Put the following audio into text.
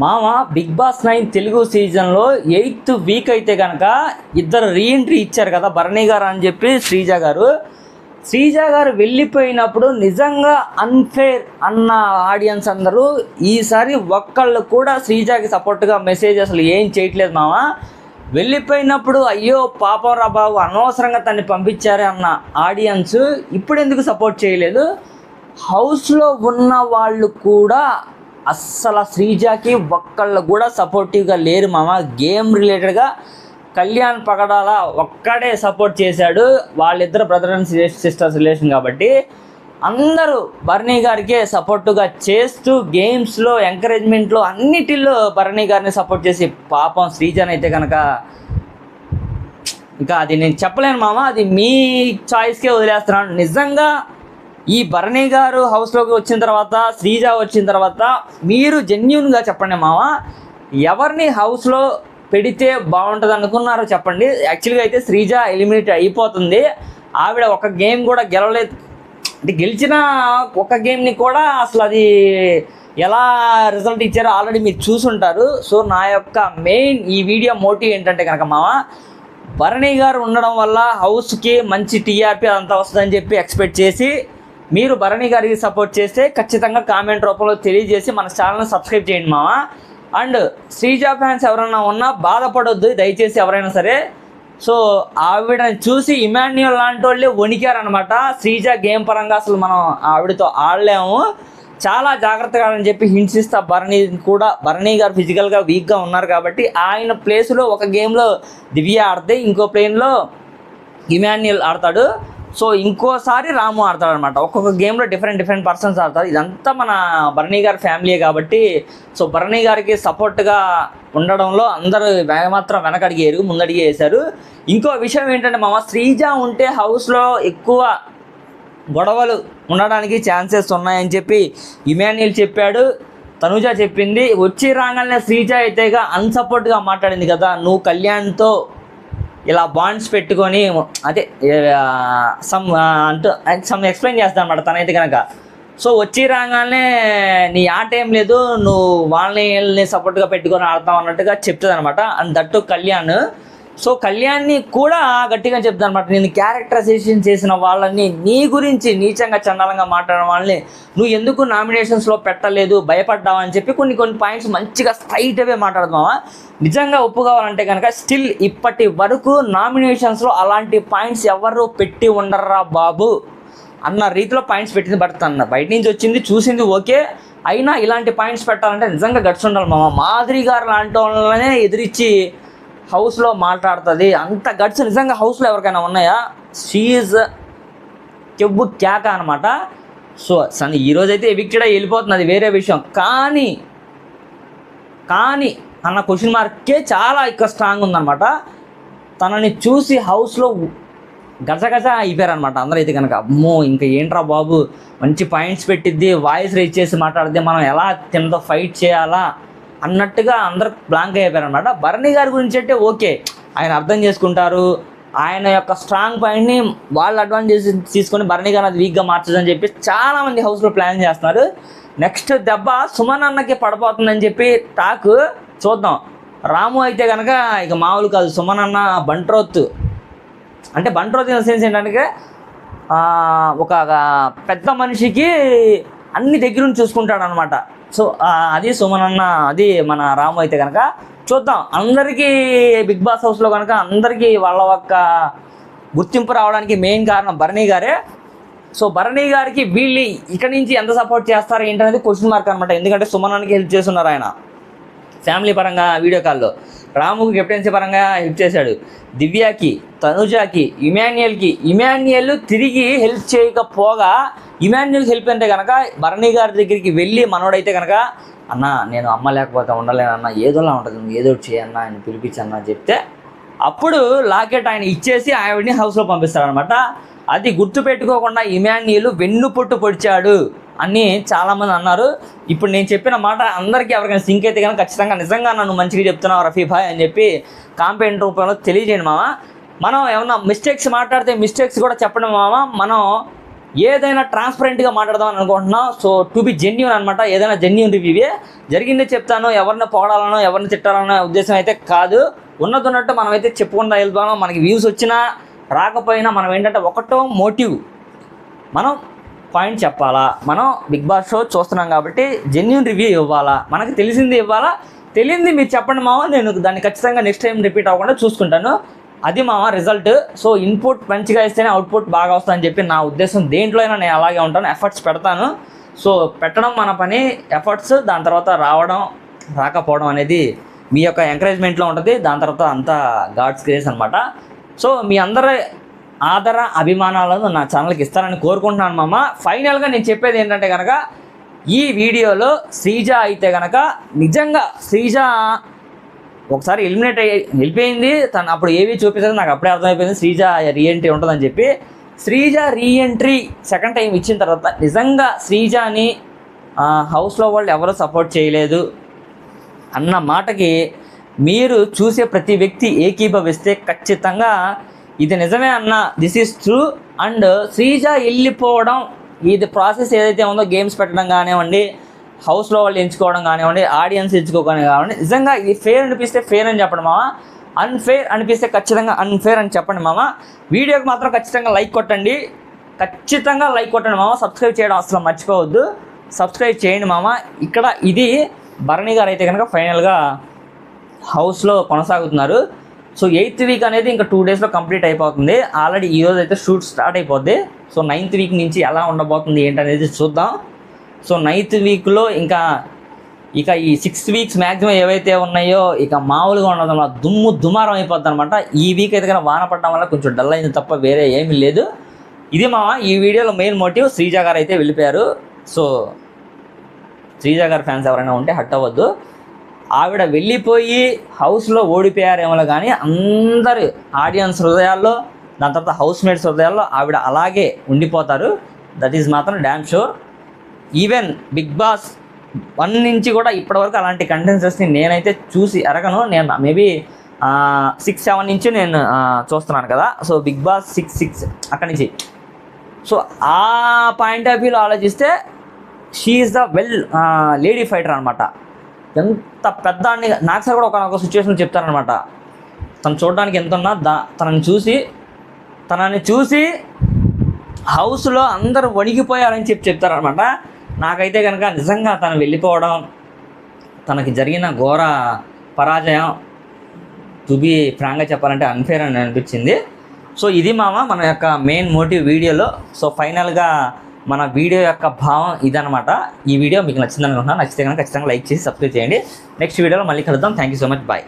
మామ big boss 9 Telugu సీజన్లో 8th week అయితే కనుక ఇద్దరు రీఎంట్రీ ఇచ్చారు కదా, భరణి గారు అని చెప్పి శ్రీజ గారు వెళ్ళిపోయినప్పుడు నిజంగా అన్ఫేర్ అన్న ఆడియన్స్ అందరూ ఈసారి ఒక్కళ్ళు కూడా శ్రీజకి సపోర్ట్గా మెసేజ్ అసలు ఏం చేయట్లేదు మామ. వెళ్ళిపోయినప్పుడు అయ్యో పాపం రా బాబు అనవసరంగా తన్ని పంపించారే అన్న ఆడియన్స్ ఇప్పుడు ఎందుకు సపోర్ట్ చేయలేదు? హౌస్లో ఉన్న వాళ్ళు కూడా అస్సలు శ్రీజకి ఒక్కళ్ళు కూడా సపోర్టివ్గా లేరు మామ. గేమ్ రిలేటెడ్గా కళ్యాణ్ పగడాల ఒక్కడే సపోర్ట్ చేశాడు, వాళ్ళిద్దరు బ్రదర్ అండ్ సిస్టర్స్ రిలేషన్ కాబట్టి అందరూ భరణి గారికే సపోర్టుగా చేస్తూ గేమ్స్లో ఎంకరేజ్మెంట్లో అన్నిటిలో భరణి గారిని సపోర్ట్ చేసి పాపం శ్రీజన్ అయితే కనుక ఇంకా అది నేను చెప్పలేను మామ, అది మీ చాయిస్కే వదిలేస్తున్నాను. నిజంగా ఈ భరణి గారు హౌస్లోకి వచ్చిన తర్వాత శ్రీజ వచ్చిన తర్వాత మీరు జెన్యూన్గా చెప్పండి మామ, ఎవరిని హౌస్లో పెడితే బాగుంటుంది అనుకున్నారో చెప్పండి. యాక్చువల్గా అయితే శ్రీజ ఎలిమినేట్ అయిపోతుంది, ఆవిడ ఒక గేమ్ కూడా గెలవలేదు. అంటే గెలిచిన ఒక గేమ్ని కూడా అసలు అది ఎలా రిజల్ట్ ఇచ్చారో ఆల్రెడీ మీరు చూసుంటారు. సో నా యొక్క మెయిన్ ఈ వీడియో మోటివ్ ఏంటంటే కనుక మామ, భరణి గారు ఉండడం వల్ల హౌస్కి మంచి టీఆర్పీ అదంతా వస్తుందని చెప్పి ఎక్స్పెక్ట్ చేసి మీరు భరణి గారికి సపోర్ట్ చేస్తే ఖచ్చితంగా కామెంట్ రూపంలో తెలియజేసి మన ఛానల్ని సబ్స్క్రైబ్ చేయండి మామ. అండ్ శ్రీజ ఫ్యాన్స్ ఎవరైనా ఉన్నా బాధపడొద్దు దయచేసి ఎవరైనా సరే. సో ఆవిడని చూసి ఇమాన్యుయల్ లాంటి వాళ్ళే వణికారనమాట. శ్రీజ గేమ్ పరంగా అసలు మనం ఆవిడతో ఆడలేము, చాలా జాగ్రత్తగా అని చెప్పి హింట్స్ ఇస్తా. భరణి గారు ఫిజికల్గా వీక్గా ఉన్నారు కాబట్టి ఆయన ప్లేస్లో ఒక గేమ్లో దివ్య ఆడితే ఇంకో ప్లేన్లో ఇమాన్యుయల్ ఆడతాడు, సో ఇంకోసారి రాము ఆడతాడు అనమాట. ఒక్కొక్క గేమ్లో డిఫరెంట్ పర్సన్స్ ఆడతారు. ఇదంతా మన భరణి గారి ఫ్యామిలీ కాబట్టి సో భరణి గారికి సపోర్ట్గా ఉండడంలో అందరూ మాత్రం వెనకడిగేరు, ముందడిగే వేశారు. ఇంకో విషయం ఏంటంటే మామ, శ్రీజ ఉంటే హౌస్లో ఎక్కువ గొడవలు ఉండడానికి ఛాన్సెస్ ఉన్నాయని చెప్పి ఇమాన్యుయల్ చెప్పాడు, తనుజ చెప్పింది. వచ్చి రాగానే శ్రీజ అయితేగా అన్సపోర్ట్గా మాట్లాడింది కదా, నువ్వు కళ్యాణ్తో ఇలా బాండ్స్ పెట్టుకొని అదే సమ్ ఎక్స్ప్లెయిన్ చేస్తాను అనమాట తనైతే కనుక. సో వచ్చి రాగానే నీ ఆట ఏం లేదు, నువ్వు వాళ్ళని సపోర్ట్గా పెట్టుకొని ఆడతావు అన్నట్టుగా చెప్తుంది అనమాట. And that Kalyan. సో కళ్యాణ్ని కూడా గట్టిగా చెప్తాను అనమాట, నేను క్యారెక్టరైజేషన్ చేసిన వాళ్ళని, నీ గురించి నీచంగా చండాలంగా మాట్లాడిన వాళ్ళని నువ్వు ఎందుకు నామినేషన్స్లో పెట్టలేదు, భయపడ్డావు అని చెప్పి కొన్ని పాయింట్స్ మంచిగా స్ట్రైట్ అవే మాట్లాడదామా. నిజంగా ఒప్పుకోవాలంటే కనుక స్టిల్ ఇప్పటి వరకు నామినేషన్స్లో అలాంటి పాయింట్స్ ఎవరు పెట్టి ఉండర్రా బాబు అన్న రీతిలో పాయింట్స్ పెట్టింది. బట్ తన బయట నుంచి వచ్చింది చూసింది ఓకే, అయినా ఇలాంటి పాయింట్స్ పెట్టాలంటే నిజంగా గట్స్ ఉండాలి మామ. మాధురి గారు లాంటి వాళ్ళనే ఎదిరించి హౌస్లో మాట్లాడుతుంది, అంత గట్స్ నిజంగా హౌస్లో ఎవరికైనా ఉన్నాయా? షీఈజ్ కెవ్వు క్యాక అనమాట. సో ఈరోజైతే ఎవిక్టెడ్ వెళ్ళిపోతుంది, అది వేరే విషయం. కానీ అన్న క్వశ్చన్ మార్కే చాలా ఎక్కువ స్ట్రాంగ్ ఉందన్నమాట. తనని చూసి హౌస్లో గజగజ అయిపోయారనమాట అందరైతే కనుక. అమ్మో ఇంకా ఏంట్రా బాబు, మంచి పాయింట్స్ పెట్టిద్ది, వాయిస్ రైజ్ చేసి మాట్లాడితే మనం ఎలా తినదో ఫైట్ చేయాలా అన్నట్టుగా అందరు బ్లాంక్ అయిపోయారనమాట. భరణి గారి గురించి అంటే ఓకే, ఆయన అర్థం చేసుకుంటారు, ఆయన యొక్క స్ట్రాంగ్ పాయింట్ని వాళ్ళు అడ్వాంటేజ్ తీసుకొని భరణి గారిని అది వీక్గా మార్చదని చెప్పి చాలామంది హౌస్లో ప్లాన్ చేస్తున్నారు. నెక్స్ట్ దెబ్బ సుమన్ అన్నకి పడిపోతుందని చెప్పి టాక్. చూద్దాం. రాము అయితే కనుక ఇక మామూలు కాదు, సుమన్ అన్న బంట్రోత్ అంటే బంట్రోత్ ఇన్ ద సెన్స్ ఏంటంటే ఒక పెద్ద మనిషికి అన్ని దగ్గర నుంచి చూసుకుంటాడు అనమాట. సో అది సుమన్ అన్న, అది మన రాము అయితే కనుక. చూద్దాం. అందరికీ బిగ్ బాస్ హౌస్లో కనుక అందరికీ వాళ్ళ యొక్క గుర్తింపు రావడానికి మెయిన్ కారణం భరణి గారే. సో భరణి గారికి వీళ్ళు ఇక్కడి నుంచి ఎంత సపోర్ట్ చేస్తారో ఏంటనేది క్వశ్చన్ మార్క్ అనమాట. ఎందుకంటే సుమన్ అన్నకి హెల్ప్ చేస్తున్నారు ఆయన ఫ్యామిలీ పరంగా వీడియో కాల్లో, రాముకి కెప్టెన్సీ పరంగా హెల్ప్ చేశాడు, దివ్యకి, తనుజాకి, ఇమాన్యుయల్ తిరిగి హెల్ప్ చేయకపోగా ఇమాన్యుయల్కి హెల్ప్ అంటే కనుక భరణి గారి దగ్గరికి వెళ్ళి మనోడైతే కనుక అన్న నేను అమ్మ లేకపోతే ఉండలేనన్న, ఏదోలా ఉంటుంది, నువ్వు ఏదో చేయన్నా ఆయన పిలిపించన్నా చెప్తే అప్పుడు లాకెట్ ఆయన ఇచ్చేసి ఆవిడని హౌస్లో పంపిస్తాడనమాట. అది గుర్తుపెట్టుకోకుండా ఇమాన్యుయల్ వెన్నుపొట్టు పొడిచాడు అని చాలామంది అన్నారు. ఇప్పుడు నేను చెప్పిన మాట అందరికీ ఎవరికైనా సింక్ అయితే కనుక ఖచ్చితంగా నిజంగా నన్ను మంచిగా చెప్తున్నావు రఫీ భాయ్ అని చెప్పి కాంపెంట్ రూపంలో తెలియజేయండి మామ. మనం ఏమన్నా మిస్టేక్స్ మాట్లాడితే మిస్టేక్స్ కూడా చెప్పడం మామ. మనం ఏదైనా ట్రాన్స్పరెంట్గా మాట్లాడదామని అనుకుంటున్నాం. సో టు బి జెన్యూన్ అనమాట. ఏదైనా జెన్యూన్ రివ్యూవే, జరిగిందే చెప్తాను. ఎవరిని పొగడాలనో ఎవరిని తిట్టాలనో ఉద్దేశం అయితే కాదు. ఉన్నట్టు మనం అయితే చెప్పుకుంటూ వెళ్తాను. మనకి వ్యూస్ వచ్చినా రాకపోయినా మనం ఏంటంటే ఒకటో మోటివ్, మనం పాయింట్ చెప్పాలా. మనం బిగ్ బాస్ షో చూస్తున్నాం కాబట్టి జెన్యూన్ రివ్యూ ఇవ్వాలా, మనకి తెలిసింది ఇవ్వాలా. తెలియంది మీరు చెప్పండి మామ, నేను దాన్ని ఖచ్చితంగా నెక్స్ట్ టైం రిపీట్ అవ్వకుండా చూసుకుంటాను. అది మామ రిజల్ట్. సో ఇన్పుట్ మంచిగా ఇస్తేనే అవుట్పుట్ బాగా వస్తుందని చెప్పి నా ఉద్దేశం. దేంట్లో అయినా నేను అలాగే ఉంటాను, ఎఫర్ట్స్ పెడతాను. సో పెట్టడం మన పని, ఎఫర్ట్స్, దాని తర్వాత రావడం రాకపోవడం అనేది మీ యొక్క ఎంకరేజ్మెంట్లో ఉంటుంది. దాని తర్వాత అంతా గాడ్స్ గ్రేస్ అనమాట. సో మీ అందరి ఆదర అభిమానాలను నా ఛానల్కి ఇస్తారని కోరుకుంటున్నాను మామ. ఫైనల్గా నేను చెప్పేది ఏంటంటే కనుక, ఈ వీడియోలో శ్రీజ అయితే కనుక నిజంగా శ్రీజ ఒకసారి ఎలిమినేట్ వెళ్ళిపోయింది. తను అప్పుడు ఏవి చూపించదు, నాకు అప్పుడే అర్థమైపోయింది శ్రీజ రీఎంట్రీ ఉంటుందని చెప్పి. శ్రీజ రీఎంట్రీ సెకండ్ టైం ఇచ్చిన తర్వాత నిజంగా శ్రీజని హౌస్లో వాళ్ళు ఎవరు సపోర్ట్ చేయలేదు అన్న మాటకి మీరు చూసే ప్రతి వ్యక్తి ఏకీభవిస్తే ఖచ్చితంగా ఇది నిజమే అన్న, this is true. And Sreeja వెళ్ళిపోవడం, ఇది ప్రాసెస్ ఏదైతే ఉందో, గేమ్స్ పెట్టడం కానివ్వండి, హౌస్లో వాళ్ళు ఎంచుకోవడం కానివ్వండి, ఆడియన్స్ ఎంచుకోవడం కానివ్వండి, నిజంగా ఇది ఫేర్ అనిపిస్తే ఫేర్ అని చెప్పండి మామ, అన్ఫేర్ అనిపిస్తే ఖచ్చితంగా అన్ఫేర్ అని చెప్పండి మామ. వీడియోకి మాత్రం ఖచ్చితంగా లైక్ కొట్టండి, ఖచ్చితంగా లైక్ కొట్టండి మామ. సబ్స్క్రైబ్ చేయడం అసలు మర్చిపోవద్దు, సబ్స్క్రైబ్ చేయండి మామ. ఇక్కడ ఇది భరణి గారు అయితే కనుక ఫైనల్గా హౌస్లో కొనసాగుతున్నారు. సో 8th వీక్ అనేది ఇంకా 2 డేస్లో కంప్లీట్ అయిపోతుంది. ఆల్రెడీ ఈరోజు అయితే షూట్ స్టార్ట్ అయిపోద్ది. సో 9th వీక్ నుంచి ఎలా ఉండబోతుంది ఏంటనేది చూద్దాం. సో 9th వీక్లో ఇక ఈ 6 వీక్స్ మ్యాక్సిమం ఏవైతే ఉన్నాయో ఇక మామూలుగా ఉండడం వల్ల దుమారం అయిపోద్ది అనమాట. ఈ వీక్ అయితే కనుక వాన పడడం వల్ల కొంచెం డల్ అయింది తప్ప వేరే ఏమీ లేదు. ఇది మా ఈ వీడియోలో మెయిన్ మోటివ్. శ్రీజ గారు అయితే వెళ్ళిపోయారు. సో శ్రీజ గారి ఫ్యాన్స్ ఎవరైనా ఉంటే హట్ అవ్వద్దు. ఆవిడ వెళ్ళిపోయి హౌస్లో ఓడిపోయారేమో కానీ అందరు ఆడియన్స్ హృదయాల్లో, దాని తర్వాత హౌస్ మేట్స్ హృదయాల్లో ఆవిడ అలాగే ఉండిపోతారు. దట్ ఈజ్ మాత్రం damn sure. Even Bigg Boss 1 నుంచి కూడా ఇప్పటివరకు అలాంటి కంటెన్సెస్ని నేనైతే చూసి ఎరగను. నేను మేబీ 6-7 నుంచి నేను చూస్తున్నాను కదా. సో బిగ్ బాస్ 6 అక్కడి నుంచి. సో ఆ పాయింట్ ఆఫ్ వ్యూలో ఆలోచిస్తే she is the well lady fighter అనమాట. ఎంత పెద్ద అని నాకు సార్ కూడా ఒక సిచ్యువేషన్ చెప్తారనమాట. తను చూడడానికి ఎంత ఉన్నా తనని చూసి హౌస్లో అందరూ వణిగిపోయారని చెప్తారనమాట. నాకైతే కనుక నిజంగా తను వెళ్ళిపోవడం, తనకి జరిగిన ఘోర పరాజయం, టు బీ ఫ్రాంక్గా చెప్పాలంటే అన్ఫేర్ అని అనిపించింది. సో ఇది మామ మన యొక్క మెయిన్ మోటివ్ వీడియోలో. సో ఫైనల్గా మన వీడియో యొక్క భావం ఇదనమాట. ఈ వీడియో మీకు నచ్చిందని అనుకుంటున్నాను. నచ్చితే కనుక ఖచ్చితంగా లైక్ చేసి సబ్స్క్రైబ్ చేయండి. నెక్స్ట్ వీడియోలో మళ్ళీ కలుద్దాం. Thank you so much. Bye.